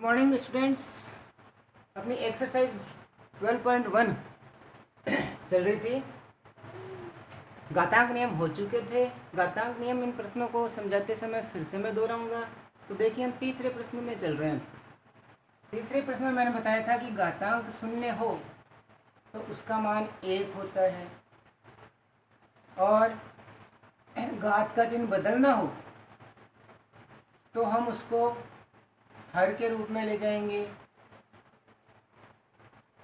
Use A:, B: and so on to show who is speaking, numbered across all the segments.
A: Morning students, अपनी exercise 12.1 चल रही थी। घातांक नियम हो चुके थे। घातांक नियम इन प्रश्नों को समझाते समय फिर से मैं दोहराऊंगा। तो देखिए, हम तीसरे प्रश्न में चल रहे हैं। तीसरे प्रश्न में मैंने बताया था कि घातांक शून्य हो तो उसका मान 1 होता है, और घात का चिन्ह बदलना हो तो हम उसको हर के रूप में ले जाएंगे।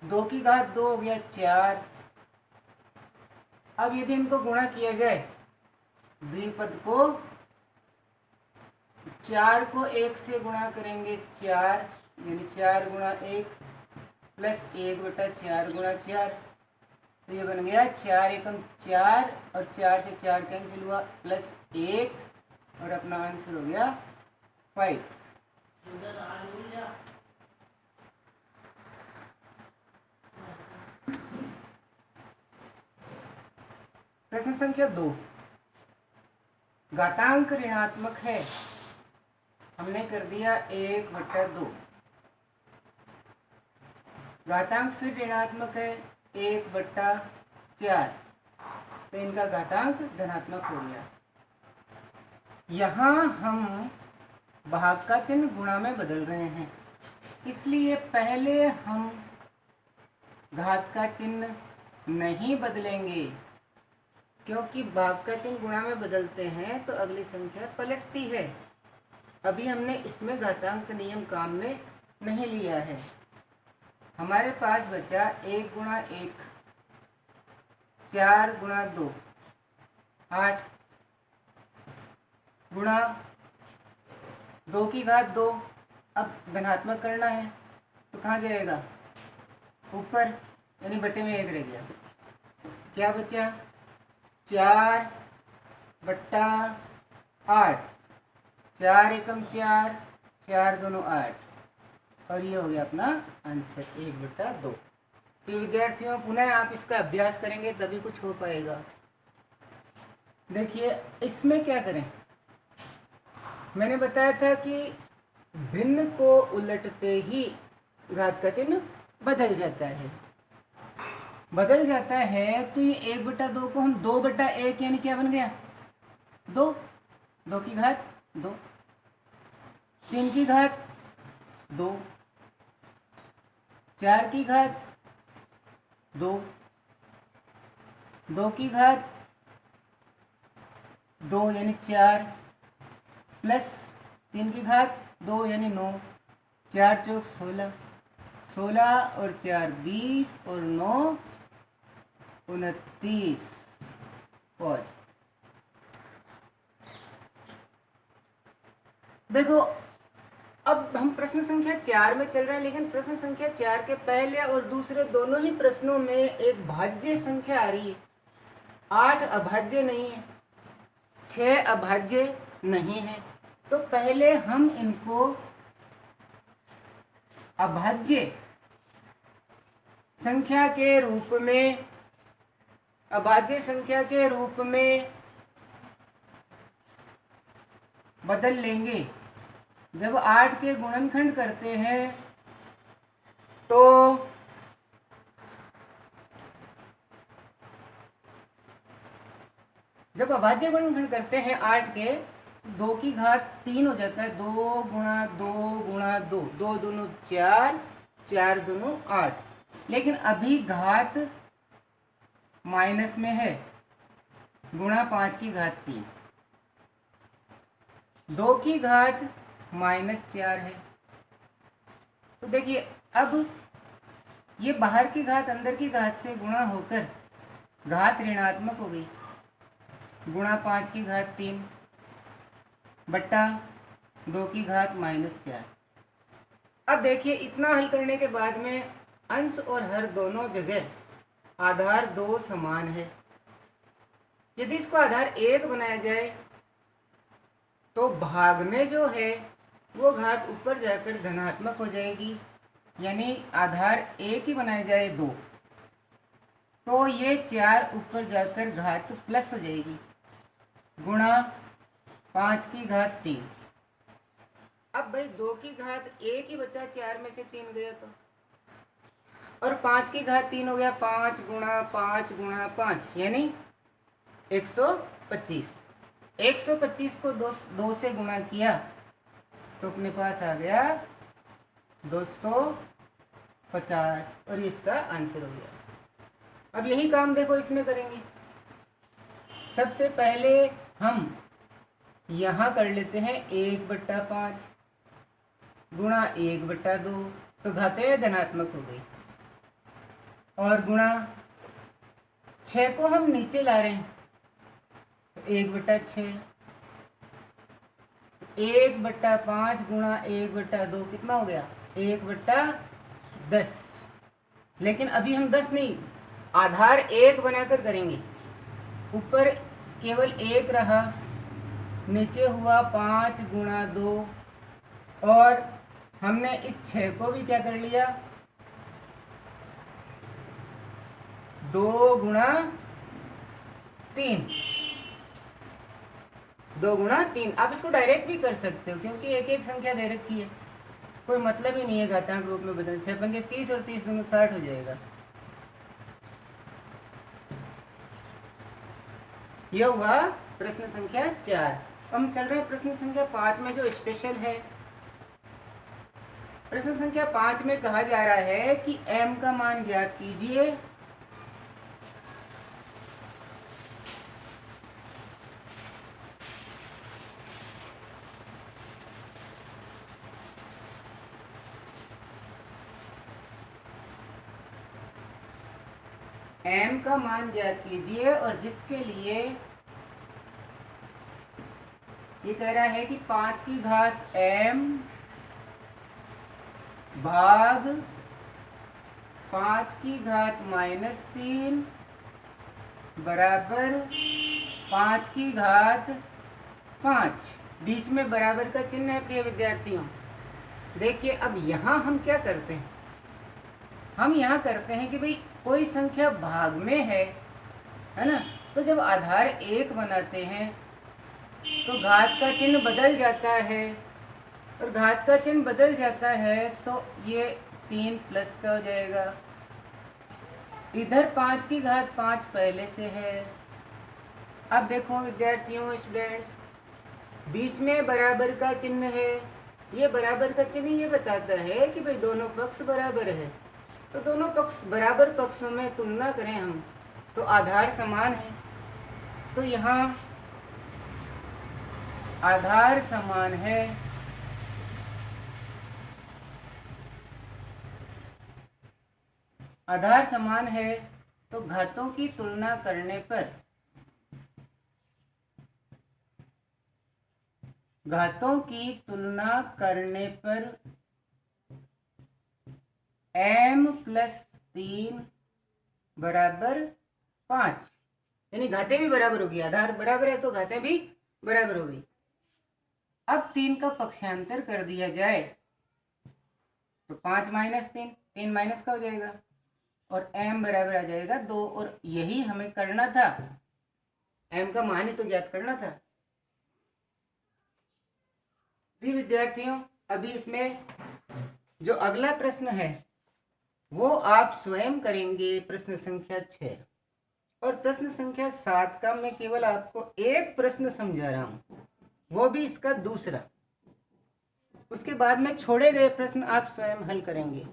A: 2 की घात 2 हो गया 4। अब यदि इनको गुणा किया जाए, द्विपद को 4 को 1 से गुणा करेंगे, 4 यानी 4 गुणा 1 प्लस 1/4 गुणा 4, तो ये बन गया 4 एकम 4 और 4 से 4 कैंसिल हुआ प्लस 1 और अपना आंसर हो गया 5। प्रश्न संख्या 2, घातांक ऋणात्मक है। हमने कर दिया 1/2। घातांक फिर ऋणात्मक है 1/4, तो इनका घातांक धनात्मक हो गया। यहाँ हम भाग का चिन्ह गुणा में बदल रहे हैं, इसलिए पहले हम घात का चिन्ह नहीं बदलेंगे, क्योंकि भाग का चिन्ह गुणा में बदलते हैं तो अगली संख्या पलटती है। अभी हमने इसमें घातांक नियम काम में नहीं लिया है। हमारे पास बचा 1 गुणा 1, 4 गुणा 2, 8 गुणा 2 की घात 2। अब धनात्मक करना है तो कहाँ जाएगा? ऊपर, यानी बटे में 1 रह गया। क्या बचा? 4/8, 4 एकम 4, 4 दूनो 8, और ये हो गया अपना आंसर 1/2। तो विद्यार्थियों, पुनः आप इसका अभ्यास करेंगे तभी कुछ हो पाएगा। देखिए, इसमें क्या करें? मैंने बताया था कि भिन्न को उलटते ही घात का चिन्ह बदल जाता है। बदल जाता है तो ये 1/2 को हम 2/1 यानी क्या बन गया? 2। 2 की घात 2, 3 की घात 2, 4 की घात 2, 2 की घात 2 यानी 4 प्लस 3 की घात 2 यानी 9, 4 चौक 16, 16 और 4 20 और 9 29। पॉज। देखो, अब हम प्रश्न संख्या 4 में चल रहे हैं, लेकिन प्रश्न संख्या 4 के पहले और दूसरे दोनों ही प्रश्नों में एक भाज्य संख्या आ रही है। 8 अभाज्य नहीं है, 6 अभाज्य नहीं है। तो पहले हम इनको अभाज्य संख्या के रूप में, अभाज्य संख्या के रूप में बदल लेंगे। जब 8 के गुणनखंड करते हैं तो जब अभाज्य गुणनखंड करते हैं 8 के, 2 की घात 3 हो जाता है। 2 गुणा 2 गुणा 2, 2 दूनो 4, 4 दूनो 8। लेकिन अभी घात माइनस में है, गुणा 5 की घात 3, 2 की घात -4 है। तो देखिए, अब ये बाहर की घात अंदर की घात से गुणा होकर घात ऋणात्मक हो गई। गुणा 5 की घात 3 बट्टा 2 की घात -4। अब देखिए, इतना हल करने के बाद में अंश और हर दोनों जगह आधार 2 समान है। यदि इसको आधार 1 बनाया जाए तो भाग में जो है वो घात ऊपर जाकर धनात्मक हो जाएगी, यानी आधार 1 ही बनाया जाए 2, तो ये 4 ऊपर जाकर घात प्लस हो जाएगी, गुणा 5 की घात 3। अब भाई 2 की घात 1 ही बचा, 4 में से 3 गया तो, और 5 की घात 3 हो गया, 5 गुणा 5 गुणा 5 यानी 125। 125 को 2 से गुणा किया तो अपने पास आ गया 250, और ये इसका आंसर हो गया। अब यही काम देखो इसमें करेंगे। सबसे पहले हम यहाँ कर लेते हैं 1/5 गुणा 1/2, तो घातें धनात्मक हो गई, और गुणा 6 को हम नीचे ला रहे हैं तो 1/6, 1/5 गुणा 1/2 कितना हो गया 1/10। लेकिन अभी हम 10 नहीं, आधार 1 बनाकर करेंगे। ऊपर केवल 1 रहा, नीचे हुआ 5 गुणा 2, और हमने इस 6 को भी क्या कर लिया 2 गुणा 3, 2 गुणा 3। आप इसको डायरेक्ट भी कर सकते हो क्योंकि एक एक संख्या दे रखी है, कोई मतलब ही नहीं है घातांक रूप में बदल। 6 पंजे 30 और 30 दोनों 60 हो जाएगा। यह हुआ प्रश्न संख्या 4। हम चल रहे हैं प्रश्न संख्या 5 में, जो स्पेशल है। प्रश्न संख्या 5 में कहा जा रहा है कि m का मान ज्ञात कीजिए। m का मान ज्ञात कीजिए, और जिसके लिए ये कह रहा है कि 5 की घात m भाग 5 की घात -3 बराबर 5 की घात 5। बीच में बराबर का चिन्ह है प्रिय विद्यार्थियों। देखिए अब यहाँ हम क्या करते हैं, हम यहाँ करते हैं कि भाई कोई संख्या भाग में है ना, तो जब आधार 1 बनाते हैं तो घात का चिन्ह बदल जाता है, और घात का चिन्ह बदल जाता है तो ये 3 प्लस का हो जाएगा। इधर 5 की घात 5 पहले से है। अब देखो विद्यार्थियों, स्टूडेंट्स, बीच में बराबर का चिन्ह है। ये बराबर का चिन्ह ये बताता है कि भाई दोनों पक्ष बराबर है, तो दोनों पक्ष बराबर पक्षों में तुलना करें हम तो आधार समान है। तो यहाँ आधार समान है, आधार समान है, तो घातों की तुलना करने पर m + 3 बराबर 5, यानी घातें भी बराबर होगी। आधार बराबर है तो घातें भी बराबर हो गई। अब 3 का पक्षांतर कर दिया जाए तो 5 - 3, 3 माइनस का हो जाएगा, और m बराबर आ जाएगा 2। और यही हमें करना था, m का मान ही तो ज्ञात करना था। प्रिय विद्यार्थियों, अभी इसमें जो अगला प्रश्न है वो आप स्वयं करेंगे, प्रश्न संख्या 6। और प्रश्न संख्या 7 का मैं केवल आपको एक प्रश्न समझा रहा हूं, वो भी इसका दूसरा। उसके बाद में छोड़े गए प्रश्न आप स्वयं हल करेंगे।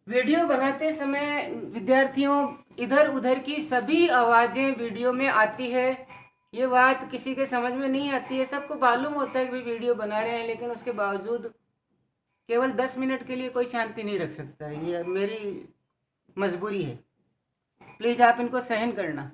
A: वीडियो बनाते समय विद्यार्थियों इधर उधर की सभी आवाजें वीडियो में आती है। ये बात किसी के समझ में नहीं आती है। सबको मालूम होता है कि भाई वीडियो बना रहे हैं, लेकिन उसके बावजूद केवल 10 मिनट के लिए कोई शांति नहीं रख सकता है। ये मेरी मजबूरी है, प्लीज़ आप इनको सहन करना।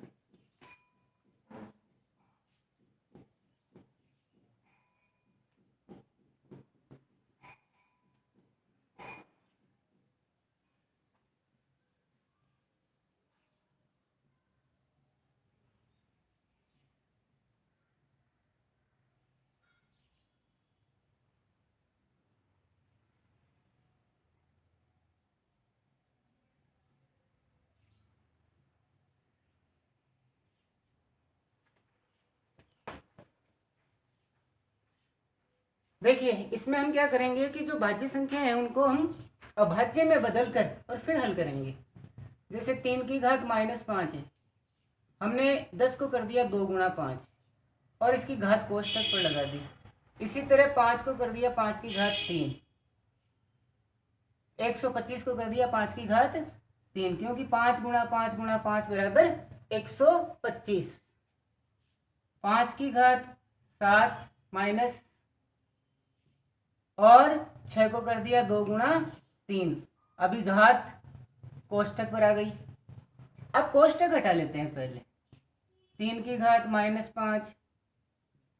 A: देखिए इसमें हम क्या करेंगे कि जो भाज्य संख्या है उनको हम अभाज्य में बदल कर और फिर हल करेंगे। जैसे 3 की घात -5 है, हमने 10 को कर दिया 2 गुणा 5 और इसकी घात कोष्ठक पर लगा दी। इसी तरह 5 को कर दिया 5 की घात 3, 125 को कर दिया 5 की घात 3, क्योंकि 5 गुणा 5 गुणा 5 बराबर 125। 5 की घात 7 माइनस और 6 को कर दिया 2 गुणा 3, अभी घात कोष्ठक पर आ गई। अब कोष्ठक हटा लेते हैं पहले। 3 की घात -5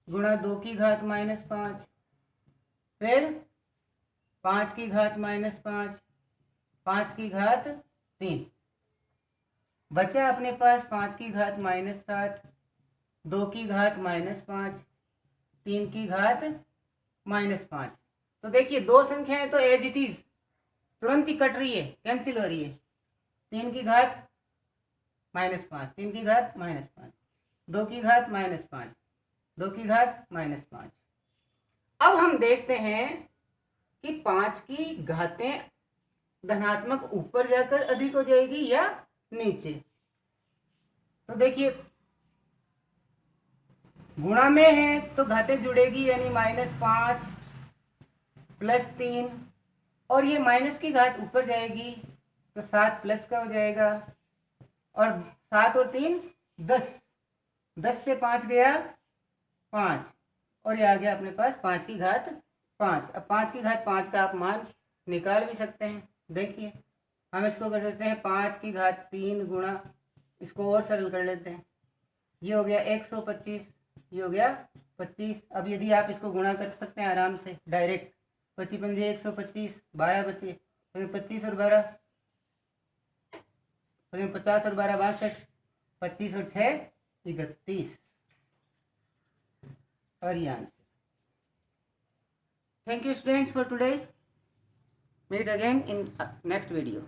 A: गुणा 2 की घात -5, फिर 5 की घात -5, 5 की घात 3, बचा अपने पास 5 की घात -7, 2 की घात -5, 3 की घात -5। तो देखिए दो संख्याएं तो एज इट इज तुरंत ही कट रही है, कैंसिल हो रही है। 3 की घात -5, 3 की घात -5, 2 की घात -5, 2 की घात -5। अब हम देखते हैं कि 5 की घातें धनात्मक ऊपर जाकर अधिक हो जाएगी या नीचे। तो देखिए गुणा में है तो घातें जुड़ेगी, यानी -5 +3, और ये माइनस की घात ऊपर जाएगी तो 7 प्लस का हो जाएगा, और 7 और 3 10, 10 से 5 गया 5, और ये आ गया अपने पास 5 की घात 5। अब 5 की घात 5 का आप मान निकाल भी सकते हैं। देखिए हम इसको कर सकते हैं 5 की घात 3 गुणा, इसको और सरल कर लेते हैं, ये हो गया 125, ये हो गया 25। अब यदि आप इसको गुणा कर सकते हैं आराम से डायरेक्ट, 25 पंजे 125, 12 बचे, 25 और 12 50 और 12 62, 25 और 6 31, और ये answer. Thank you students for today. Meet again in next video.